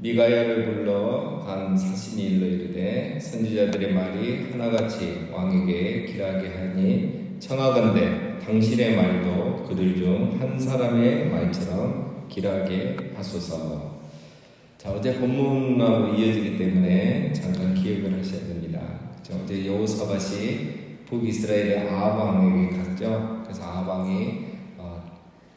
미가야를 불러 간 사신이 일러 이르되 선지자들의 말이 하나같이 왕에게 길하게 하니 청하건대 당신의 말도 그들 중 한 사람의 말처럼 길하게 하소서. 자, 어제 본문하고 이어지기 때문에 잠깐 기억을 하셔야 됩니다. 그렇죠? 어제 여호사밧이 북이스라엘의 아합 왕에게 갔죠. 그래서 아합 왕이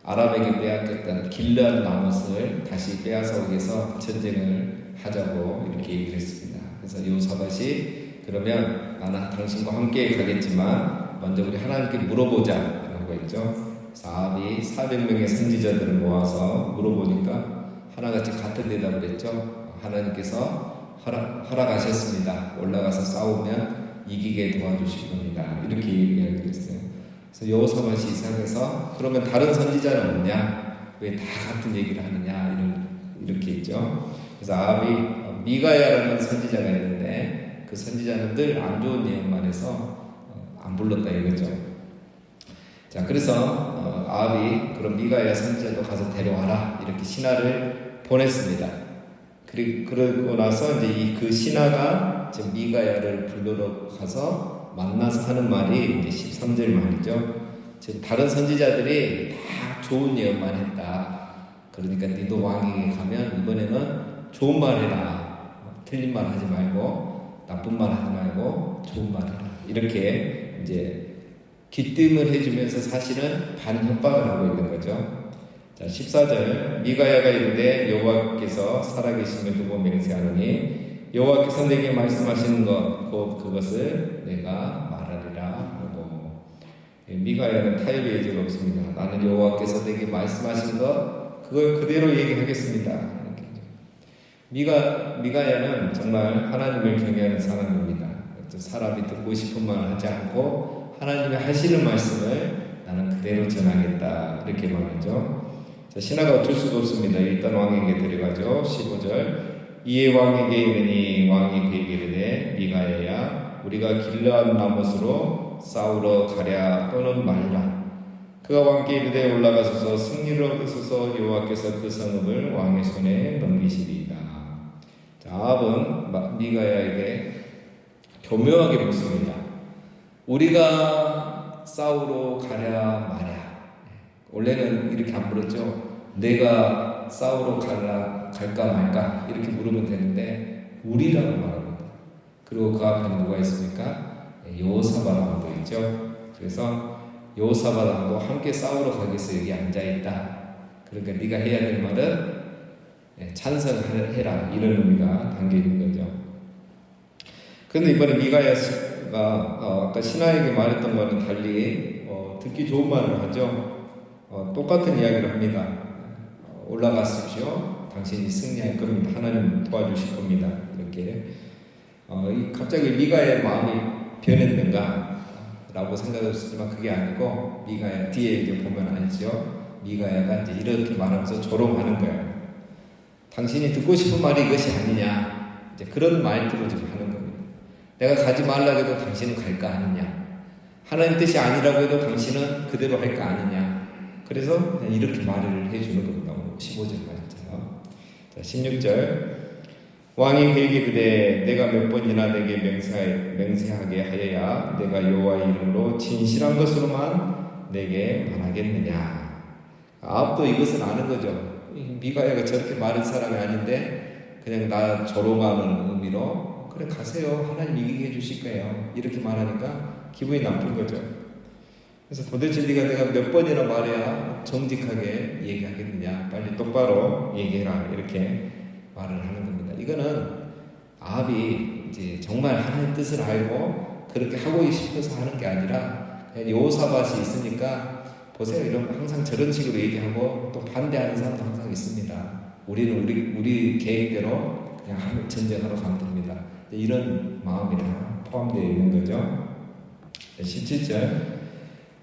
아람에게 빼앗겼던 길르앗 라못을 다시 빼앗아 오기 위해서 전쟁을 하자고 이렇게 얘기를 했습니다. 그래서 여호사밧이 그러면 나는 당신과 함께 가겠지만 먼저 우리 하나님께 물어보자 라고 했죠. 그래서 아합이 400명의 선지자들을 모아서 물어보니까 하나같이 같은 대답을 했죠. 하나님께서 허락하셨습니다. 올라가서 싸우면 이기게 도와주실 겁니다. 이렇게 얘기를 했어요. 그래서 여호사밧이 이상해서 그러면 다른 선지자는 없냐? 왜 다 같은 얘기를 하느냐? 이렇게 했죠. 그래서 아합이 미가야라는 선지자가 있는데 그 선지자는 늘 안 좋은 예언만 해서 안 불렀다 이거죠. 자, 그래서 아합이 그럼 미가야 선지자도 가서 데려와라 이렇게 신하를 보냈습니다. 그러고 나서 이제 그 신하가 지금 미가야를 불러러 가서 만나서 하는 말이 이제 13절 말이죠. 지금 다른 선지자들이 다 좋은 예언만 했다. 그러니까 너도 왕에게 가면 이번에는 좋은 말 해라. 틀린 말 하지 말고 나쁜 말 하지 말고 좋은 말 해라. 이렇게 이제 기뜸을 해주면서 사실은 반협박을 하고 있는 거죠. 자, 14절 미가야가 이르되 여호와께서 살아계심을 두고 맹세하노니 여호와께서 내게 말씀하시는 것 곧 그것을 내가 말하리라 하고, 미가야는 타협의 여지가 없습니다. 나는 여호와께서 내게 말씀하신 것 그걸 그대로 얘기하겠습니다. 미가야는 정말 하나님을 경외하는 사람입니다. 사람이 듣고 싶은 말을 하지 않고 하나님의 하시는 말씀을 나는 그대로 전하겠다 이렇게 말하죠. 자, 신하가 어쩔 수가 없습니다. 일단 왕에게 데려가죠. 15절 이에 왕에게 이르니 왕이 그에게 이르되 미가야야 우리가 길르앗 라못으로 싸우러 가랴 또는 말라. 그가 왕께 이르되 올라가소서 승리를 얻으소서 여호와께서 그 성읍을 왕의 손에 넘기시리이다. 자, 아합은 미가야에게 교묘하게 묻습니다. 우리가 싸우러 가랴 말랴. 원래는 이렇게 안 물었죠. 내가 싸우러 갈까 말까 이렇게 물으면 되는데 우리라고 말합니다. 그리고 그 앞에 누가 있습니까? 여호사밧 왕도 있죠. 그래서 여호사밧 왕도 함께 싸우러 가기 위해서 여기 앉아있다. 그러니까 네가 해야 될 말은 찬성해라 이런 의미가 담겨있는 거죠. 그런데 이번에 미가야가 아까 신하에게 말했던 거는 달리 듣기 좋은 말을 하죠. 똑같은 이야기를 합니다. 올라가십시오. 당신이 승리할 겁니다. 하나님 도와주실 겁니다. 이렇게 갑자기 미가야의 마음이 변했는가 라고 생각했지만 그게 아니고 미가야 뒤에 이제 보면 알죠. 미가야가 이제 이렇게 말하면서 조롱하는 거예요. 당신이 듣고 싶은 말이 이것이 아니냐. 이제 그런 말들을 지금 하는 겁니다. 내가 가지 말라고 해도 당신은 갈까 아니냐. 하나님 뜻이 아니라고 해도 당신은 그대로 할까 아니냐. 그래서 이렇게 말을 해주는 겁니다. 15절 말이죠. 자, 16절 왕이 그에게 그대 내가 몇 번이나 내게 맹세하게 하여야 내가 여호와의 이름으로 진실한 것으로만 내게 말하겠느냐. 아합도 이것은 아는 거죠. 미가야가 저렇게 말할 사람이 아닌데 그냥 나 조롱하는 의미로 그래 가세요. 하나님 이기게 해주실 거예요. 이렇게 말하니까 기분이 나쁜 거죠. 그래서 도대체 내가 몇 번이나 말해야 정직하게 얘기하겠느냐. 빨리 똑바로 얘기해라. 이렇게 말을 하는 겁니다. 이거는 아합이 이제 정말 하나님 뜻을 알고 그렇게 하고 싶어서 하는 게 아니라 여호사밧이 있으니까 보세요. 이런 항상 저런 식으로 얘기하고 또 반대하는 사람도 항상 있습니다. 우리는 우리 계획대로 그냥 전쟁하러 가면 됩니다. 이런 마음이 다 포함되어 있는 거죠. 17절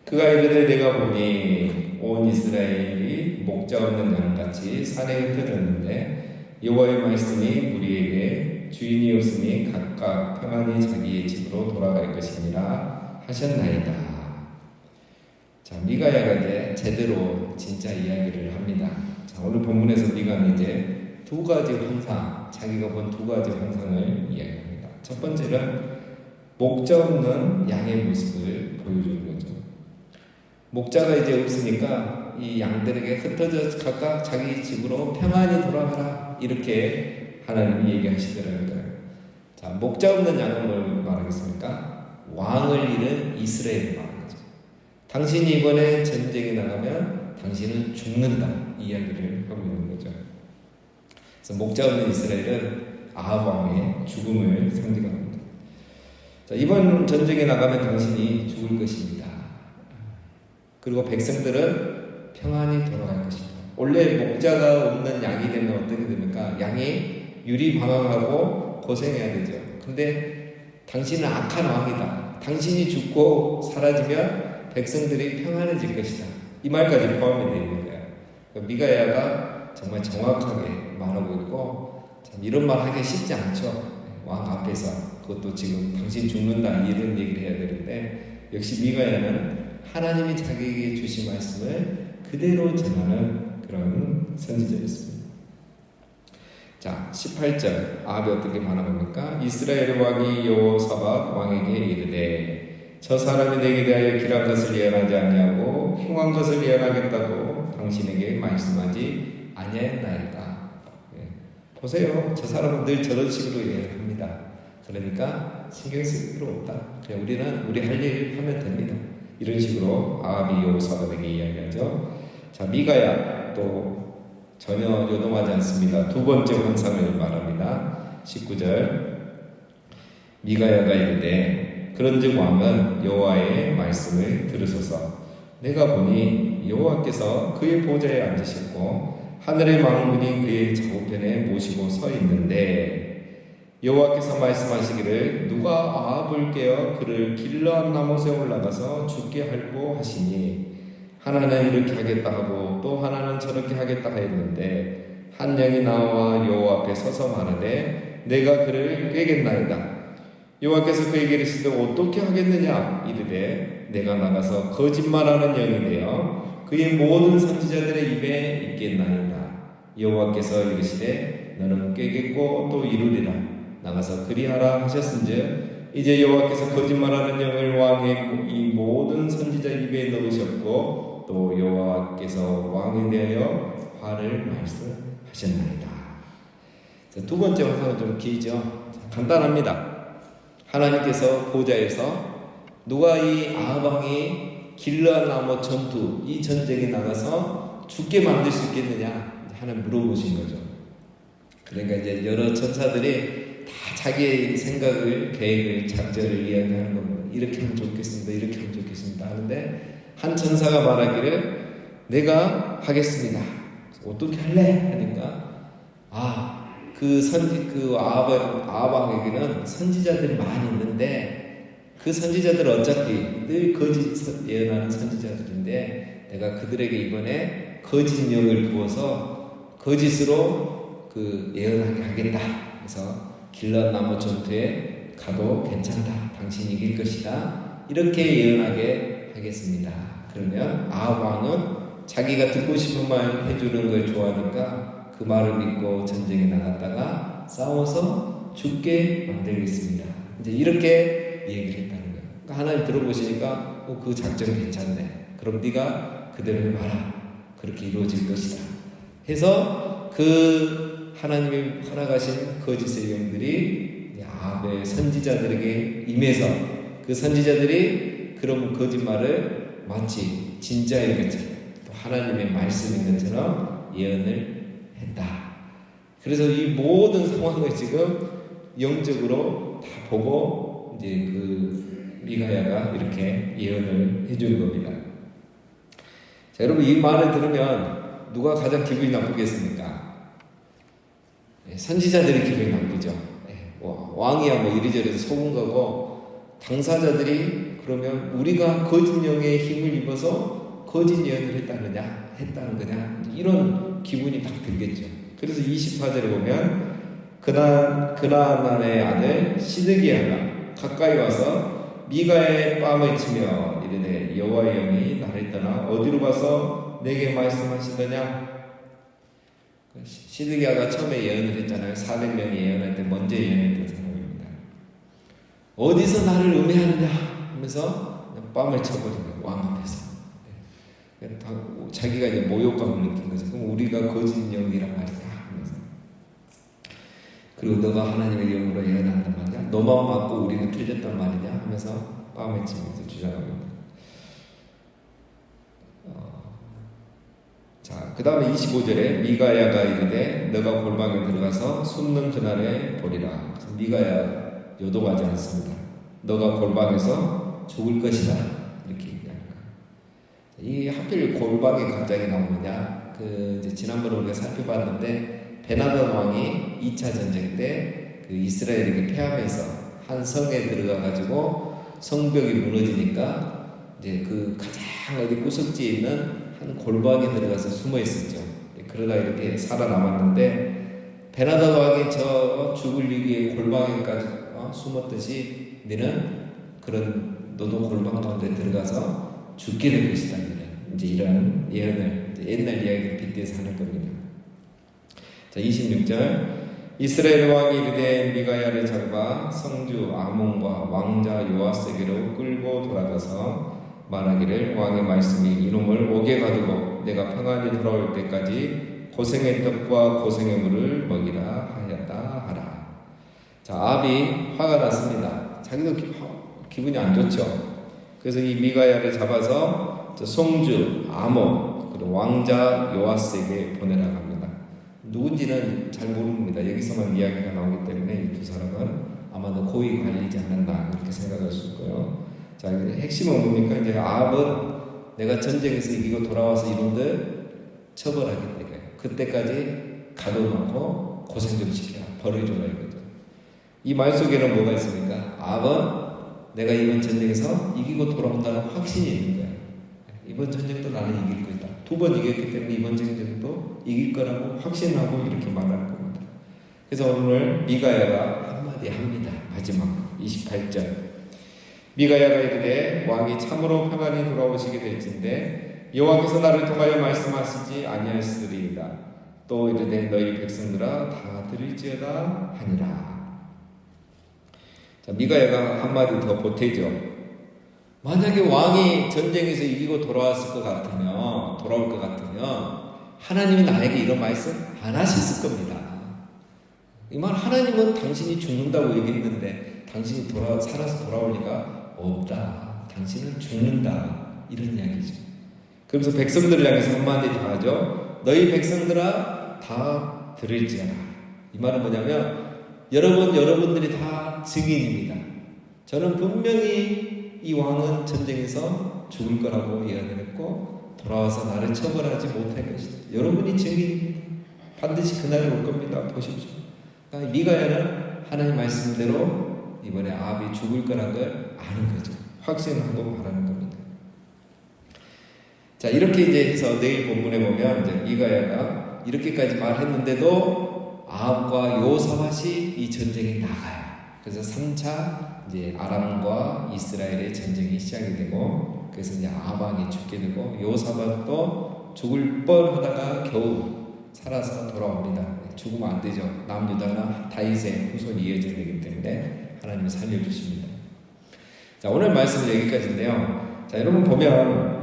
그가 이르되 내가 보니 온 이스라엘이 목자 없는 양같이 산에 흩어졌는데 여호와의 말씀이 우리에게 주인이 없으니 각각 평안히 자기의 집으로 돌아갈 것이니라 하셨나이다. 자, 미가야가 이제 제대로 진짜 이야기를 합니다. 자, 오늘 본문에서 미가는 이제 두 가지 환상, 자기가 본 두 가지 환상을 이야기합니다. 첫 번째는 목자 없는 양의 모습을 보여주는 거죠. 목자가 이제 없으니까 이 양들에게 흩어져 각각 자기 집으로 평안히 돌아가라, 이렇게 하나님이 얘기하시더라고요. 자, 목자 없는 양은 뭘 말하겠습니까? 왕을 잃은 이스라엘을 말하는 거죠. 당신이 이번에 전쟁에 나가면 당신은 죽는다, 이야기를 하고 있는 거죠. 그래서 목자 없는 이스라엘은 아합 왕의 죽음을 상징합니다. 자, 이번 전쟁에 나가면 당신이 죽을 것입니다. 그리고 백성들은 평안히 돌아갈 것입니다. 원래 목자가 없는 양이 되면 어떻게 됩니까? 양이 유리방황하고 고생해야 되죠. 근데 당신은 악한 왕이다, 당신이 죽고 사라지면 백성들이 평안해질 것이다, 이 말까지 포함이 되어 있는 거예요. 미가야가 정말 정확하게 말하고 있고, 참 이런 말 하기 쉽지 않죠. 왕 앞에서, 그것도 지금 당신 죽는다 이런 얘기를 해야 되는데, 역시 미가야는 하나님이 자기에게 주신 말씀을 그대로 전하는 그런 선지자였습니다. 자, 18절 아합이 어떻게 말합니까? 이스라엘 왕이 여호사밧 왕에게 이르되 저 사람이 내게 대하여 길한 것을 예언하지 아니하고 흉한 것을 예언하겠다고 당신에게 말씀하지 아니하였나이까. 보세요, 저 사람은 늘 저런 식으로 예언합니다. 그러니까 신경 쓸 필요 없다. 그냥 우리는 우리 할 일 하면 됩니다. 이런 식으로 아합이 여호사밧에게 이야기하죠. 자, 미가야 또 전혀 요동하지 않습니다. 두 번째 환상을 말합니다. 19절 미가야가 이르되 그런즉 왕은 여호와의 말씀을 들으소서. 내가 보니 여호와께서 그의 보좌에 앉으셨고 하늘의 만군이 그의 좌우편에 모시고 서 있는데 여호와께서 말씀하시기를 누가 아합을 깨어 그를 길르앗 나못에 올라가서 죽게 할고 하시니 하나는 이렇게 하겠다 하고 또 하나는 저렇게 하겠다 하였는데 한 영이 나와 여호와 앞에 서서 말하되 내가 그를 꿰겠나이다. 여호와께서 그에게 이르시되 어떻게 하겠느냐 이르되 내가 나가서 거짓말하는 영이 되어 그의 모든 선지자들의 입에 있겠나이다. 여호와께서 이르시되 너는 꿰겠고 또 이루리라. 나가서 그리하라 하셨은즉 이제 여호와께서 거짓말하는 영을 왕의 이 모든 선지자 입에 넣으셨고 또 여호와께서 왕에 대하여 화를 말씀하셨나이다. 두 번째 환상은 좀 길죠. 간단합니다. 하나님께서 보좌에서 누가 이 아합 왕이 길르앗 나못 전투, 이 전쟁에 나가서 죽게 만들 수 있겠느냐 하는 물어보신 거죠. 그러니까 이제 여러 천사들이 다 자기의 생각을, 계획을, 작전을 이야기하는 겁니다. 이렇게 하면 좋겠습니다, 이렇게 하면 좋겠습니다 하는데 한 천사가 말하기를 내가 하겠습니다. 어떻게 할래? 하니까 그 아합 왕에게는 선지자들이 많이 있는데 그 선지자들은 어차피 늘 거짓 예언하는 선지자들인데 내가 그들에게 이번에 거짓 영을 부어서 거짓으로 그 예언하게 하겠다. 그래서 길르앗 나못 전투에 가도 괜찮다. 당신이 이길 것이다. 이렇게 예언하게 하겠습니다. 그러면 아합 왕은 자기가 듣고 싶은 말 해주는 걸 좋아하니까 그 말을 믿고 전쟁에 나갔다가 싸워서 죽게 만들겠습니다. 이제 이렇게 얘기를 했다는 거예요. 그러니까 하나님 들어보시니까 그 작전 괜찮네. 그럼 네가 그대로 해봐라. 그렇게 이루어질 것이다. 해서 그 하나님이 허락하신 거짓의 영들이 아합의 선지자들에게 임해서 그 선지자들이 그런 거짓말을 마치 진짜의 것처럼 또 하나님의 말씀인 것처럼 예언을 했다. 그래서 이 모든 상황을 지금 영적으로 다 보고 이제 그 미가야가 이렇게 예언을 해주는 겁니다. 자, 여러분 이 말을 들으면 누가 가장 기분이 나쁘겠습니까? 선지자들이 기분이 나쁘죠. 왕이야 뭐 이리저리 속은 거고 당사자들이 그러면 우리가 거짓 영의 힘을 입어서 거짓 예언을 했다는 거냐 이런 기분이 딱 들겠죠. 그래서 24절에 보면 그나안의 아들 시드기야가 가까이 와서 미가의 뺨을 치며 이르되 여호와의 영이 나를 떠나 어디로 가서 내게 말씀하시더냐. 시드기야가 처음에 예언을 했잖아요. 400명이 예언할 때 먼저 예언했던 사람입니다. 어디서 나를 음해하느냐 하면서 뺨을 쳐버린 거예요. 왕 앞에서. 자기가 이제 모욕감을 느낀 거죠. 그럼 우리가 거짓 영이란 말이야 하면서. 그리고 너가 하나님의 영으로 예언한단 말이야. 너만 맞고 우리는 틀렸단 말이냐 하면서 뺨을 치면서 주장합니다. 자, 그 다음에 25절에 미가야가 이르되 너가 골방에 들어가서 숨는 그날에 보리라. 미가야 요동하지 않습니다. 너가 골방에서 죽을 것이다 이렇게 얘기하는 거예요. 이 하필 골방이 갑자기 나오느냐? 이제 지난번에 우리가 살펴봤는데 베나단 왕이 2차 전쟁 때 그 이스라엘에게 패하면서 한 성에 들어가 가지고 성벽이 무너지니까 이제 그 가장 어디 구석지에 있는 한 골방에 들어가서 숨어 있었죠. 그러다 이렇게 살아남았는데 베나단 왕이 저 죽을 위기에 골방에까지 숨었듯이 너는 너도 골방 가운데 들어가서 죽게 될 것이다. 이제 이런 예언을 옛날 이야기를 빗대서 하는 겁니다. 자, 26절 이스라엘 왕이 이르되 미가야를 잡아 성주 아몬과 왕자 요아스에게로 끌고 돌아가서 말하기를 왕의 말씀이 이놈을 옥에 가두고 내가 평안히 돌아올 때까지 고생의 떡과 고생의 물을 먹이라 하였다 하라. 자, 아합이 화가 났습니다. 자기도 기분이 안 좋죠. 그래서 이 미가야를 잡아서 성주 아몬 그리고 왕자 요아스에게 보내라고 합니다. 누군지는 잘 모릅니다. 여기서만 이야기가 나오기 때문에 이 두 사람은 아마도 고위 관리지 않았나 그렇게 생각할 수 있고요. 자, 핵심은 뭡니까? 이제 아합은 내가 전쟁에서 이기고 돌아와서 이놈들 처벌하겠다. 그때까지 가둬놓고 고생 좀 시켜 벌어줘라 이거죠. 이 말 속에는 뭐가 있습니까? 아합은 내가 이번 전쟁에서 이기고 돌아온다는 확신이 있는 거야. 이번 전쟁도 나는 이길 거다. 2번 이겼기 때문에 이번 전쟁도 이길 거라고 확신하고 이렇게 말할 겁니다. 그래서 오늘 미가야가 한마디 합니다. 마지막 28절 미가야가 이르되 왕이 참으로 평안히 돌아오시게 될진데 여호와께서 나를 통하여 말씀하시지 아니하시리이다. 또 이르되 너희 백성들아 다 들을지어다 하니라. 자, 미가야가 한마디 더 보태죠. 만약에 왕이 전쟁에서 이기고 돌아올 것 같으면 하나님이 나에게 이런 말씀 안 하셨을 겁니다. 이 말 하나님은 당신이 죽는다고 얘기했는데 당신이 살아서 돌아올 리가 없다. 당신은 죽는다. 이런 이야기죠. 그러면서 백성들을 향해서 한마디 더 하죠. 너희 백성들아 다 들을지어라. 이 말은 뭐냐면 여러분들이 다 증인입니다. 저는 분명히 이 왕은 전쟁에서 죽을 거라고 예언을 했고 돌아와서 나를 처벌하지 못할 것이다. 여러분이 증인입니다. 반드시 그날이 올 겁니다. 보십시오. 그러니까 미가야는 하나님 말씀대로 이번에 아합이 죽을 거란 걸 아는 거죠. 확신하고 말하는 겁니다. 자, 이렇게 이제 해서 내일 본문에 보면 이제 미가야가 이렇게까지 말했는데도 아합과 여호사밧이 이 전쟁에 나가요. 그래서 3차 이제 아람과 이스라엘의 전쟁이 시작이 되고 그래서 이제 아합 왕이 죽게 되고 여호사밧도 죽을 뻔하다가 겨우 살아서 돌아옵니다. 죽으면 안 되죠. 남유다나 다윗의 후손이 이어져야 되기 때문에 하나님이 살려주십니다. 자, 오늘 말씀은 여기까지인데요. 자, 여러분 보면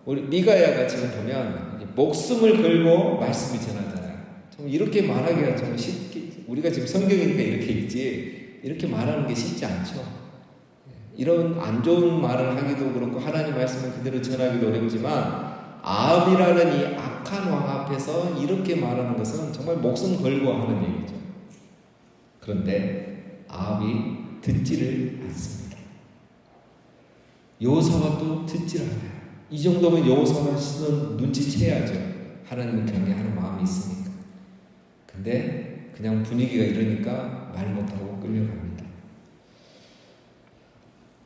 우리 미가야가 지금 보면 목숨을 걸고 말씀을 전하잖아요. 좀 이렇게 말하기가 좀 쉽게 우리가 지금 성경이니까 이렇게 읽지 이렇게 말하는 게 쉽지 않죠. 이런 안 좋은 말을 하기도 그렇고 하나님 말씀을 그대로 전하기도 어렵지만 아합이라는 이 악한 왕 앞에서 이렇게 말하는 것은 정말 목숨 걸고 하는 얘기죠. 그런데 아합이 듣지를 않습니다. 여호사밧도 듣지를 않아요. 이 정도면 여호사밧은 눈치채야죠. 하나님을 경외하는 마음이 있으니까. 근데 그냥 분위기가 이러니까 말 못하고 끌려갑니다.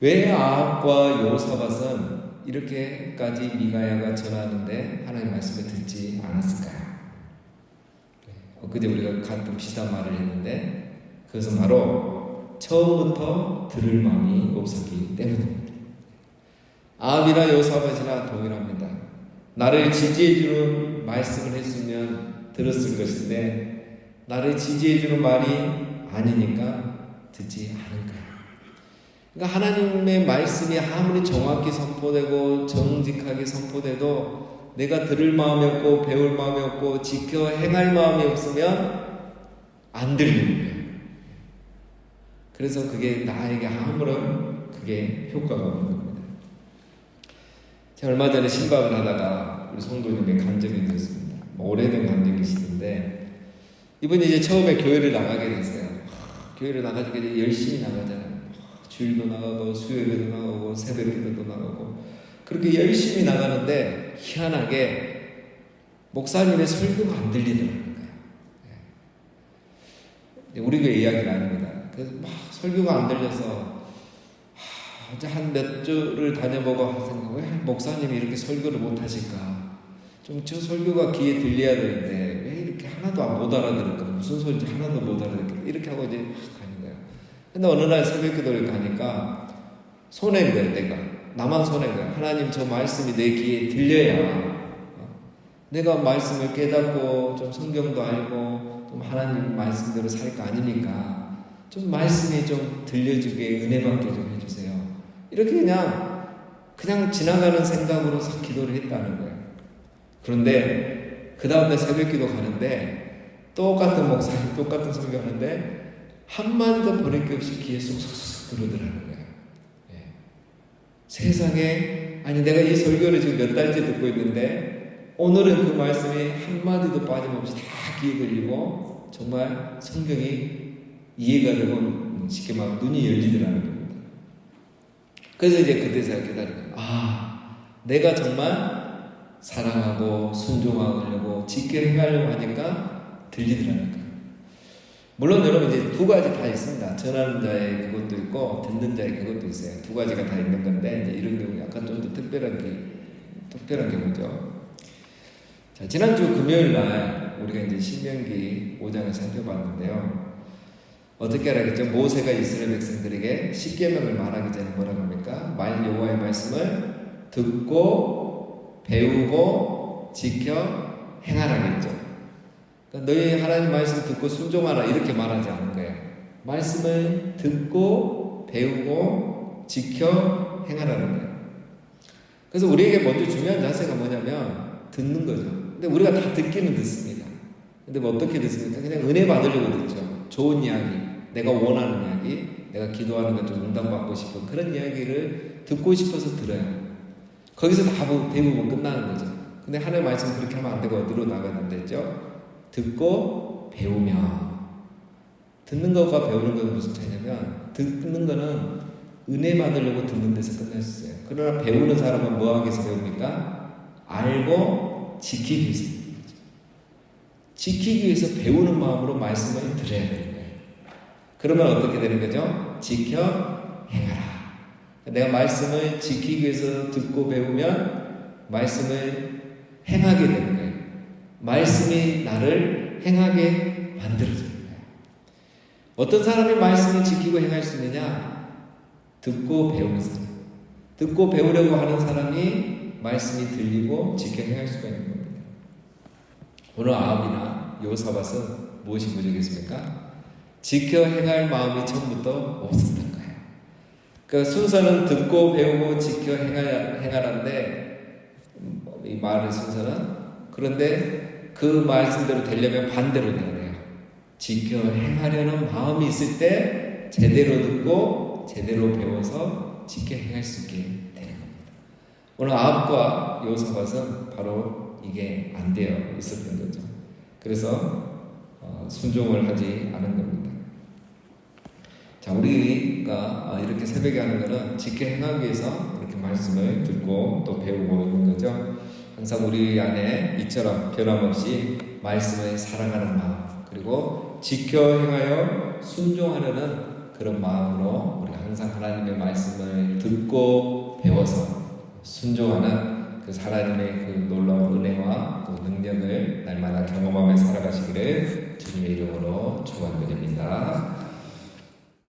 왜 아합과 여호사밧은 이렇게까지 미가야가 전하는데 하나님 말씀을 듣지 않았을까요? 그때 우리가 같은 비슷한 말을 했는데 그것은 바로 처음부터 들을 마음이 없었기 때문입니다. 아합이나 여호사밧이나 동일합니다. 나를 지지해주는 말씀을 했으면 들었을 것인데 나를 지지해주는 말이 아니니까 듣지 않은 거야. 그러니까 하나님의 말씀이 아무리 정확히 선포되고 정직하게 선포돼도 내가 들을 마음이 없고 배울 마음이 없고 지켜 행할 마음이 없으면 안 들리는 거예요. 그래서 그게 나에게 아무런 그게 효과가 없는 겁니다. 제가 얼마 전에 신방을 하다가 우리 성도님의 간증이 되었습니다. 오래된 간증이시던데 이분이 이제 처음에 교회를 나가게 됐어요. 교회를 나가니까 이제 열심히 나가잖아요. 주일도 나가고 수요일에도 나가고 새벽에도 나가고 그렇게 열심히 나가는데 희한하게 목사님의 설교가 안 들리더라고요. 우리 교회 이야기는 아닙니다. 그래서 막 설교가 안 들려서 이제 한 몇 주를 다녀보고 생각, 왜 목사님이 이렇게 설교를 못 하실까? 좀 저 설교가 귀에 들려야 되는데 왜 이렇게 하나도 못 알아들을까? 무슨 소리인지 하나도 못 알아들을까? 이렇게 하고 이제 가는 거예요. 근데 어느 날 새벽 기도를 가니까 손해인 거예요. 내가 나만 손해인 거예요. 하나님 저 말씀이 내 귀에 들려야 내가 말씀을 깨닫고 좀 성경도 알고 좀 하나님 말씀대로 살 거 아니니까 좀 말씀이 좀 들려주게 은혜 받게 좀 해주세요. 이렇게 그냥 지나가는 생각으로 싹 기도를 했다는 거예요. 그런데 그 다음날 새벽 기도 가는데 똑같은 목사님 똑같은 설교하는데 한마디도 버릴 게 없이 귀에 쏙쏙쏙 들어오더라는 거예요. 예. 세상에 아니 내가 이 설교를 지금 몇 달째 듣고 있는데 오늘은 그 말씀이 한마디도 빠짐없이 다 귀에 들리고 정말 성경이 이해가 되고 쉽게 말하면 눈이 열리더라는 겁니다. 그래서 이제 그때서야 깨달은 거예요. 내가 정말 사랑하고 순종하려고 지켜 행하려고 하니까 들리더라는 거예요. 물론 여러분 이제 두 가지 다 있습니다. 전하는 자의 그것도 있고 듣는 자의 그것도 있어요. 두 가지가 다 있는 건데 이제 이런 경우 약간 좀 더 특별한 경우죠. 자, 지난주 금요일 날 우리가 이제 신명기 5장을 살펴봤는데요. 어떻게 알았겠죠? 모세가 이스라엘 백성들에게 십계명을 말하기 전에 뭐라고 합니까? 말 여호와의 말씀을 듣고 배우고 지켜 행하라겠죠. 그러니까 너희 하나님 말씀 듣고 순종하라 이렇게 말하지 않은 거예요. 말씀을 듣고 배우고 지켜 행하라는 거예요. 그래서 우리에게 먼저 중요한 자세가 뭐냐면 듣는 거죠. 근데 우리가 다 듣기는 듣습니다. 근데 뭐 어떻게 듣습니까? 그냥 은혜 받으려고 듣죠. 좋은 이야기, 내가 원하는 이야기, 내가 기도하는 것 좀 응답받고 싶은 그런 이야기를 듣고 싶어서 들어요. 거기서 다 대부분 끝나는 거죠. 근데 하나님의 말씀 그렇게 하면 안 되고 어디로 나가는데 했죠? 듣고 배우며. 듣는 것과 배우는 건 무슨 차이냐면 듣는 거는 은혜 받으려고 듣는 데서 끝날 수 있어요. 그러나 배우는 사람은 뭐 하기 위해서 배웁니까? 알고 지키기 위해서. 지키기 위해서 배우는 마음으로 말씀을 들어야 되는 거예요. 그러면 어떻게 되는 거죠? 지켜 행하라. 내가 말씀을 지키기 위해서 듣고 배우면 말씀을 행하게 되는 거예요. 말씀이 나를 행하게 만들어주는 거예요. 어떤 사람이 말씀을 지키고 행할 수 있느냐? 듣고 배우는 사람. 듣고 배우려고 하는 사람이 말씀이 들리고 지켜 행할 수가 있는 겁니다. 오늘 아합이나 여호사밧은 무엇이 부족했습니까? 지켜 행할 마음이 처음부터 없었던 거예요. 그러니까 순서는 듣고 배우고 지켜 행하라는데 이 말의 순서는 그런데 그 말씀대로 되려면 반대로 돼야 돼요. 지켜 행하려는 마음이 있을 때 제대로 듣고 제대로 배워서 지켜 행할 수 있게 되는 겁니다. 오늘 아합과 여호사밧은 바로 이게 안 되어 있었던 거죠. 그래서 순종을 하지 않은 겁니다. 자, 우리가 이렇게 새벽에 하는 것은 지켜 행하기 위해서 이렇게 말씀을 듣고 또 배우고 있는 거죠. 항상 우리 안에 이처럼 변함없이 말씀을 사랑하는 마음 그리고 지켜 행하여 순종하려는 그런 마음으로 우리가 항상 하나님의 말씀을 듣고 배워서 순종하는 그 하나님의 그 놀라운 은혜와 그 능력을 날마다 경험하며 살아가시기를 주님의 이름으로 축원드립니다.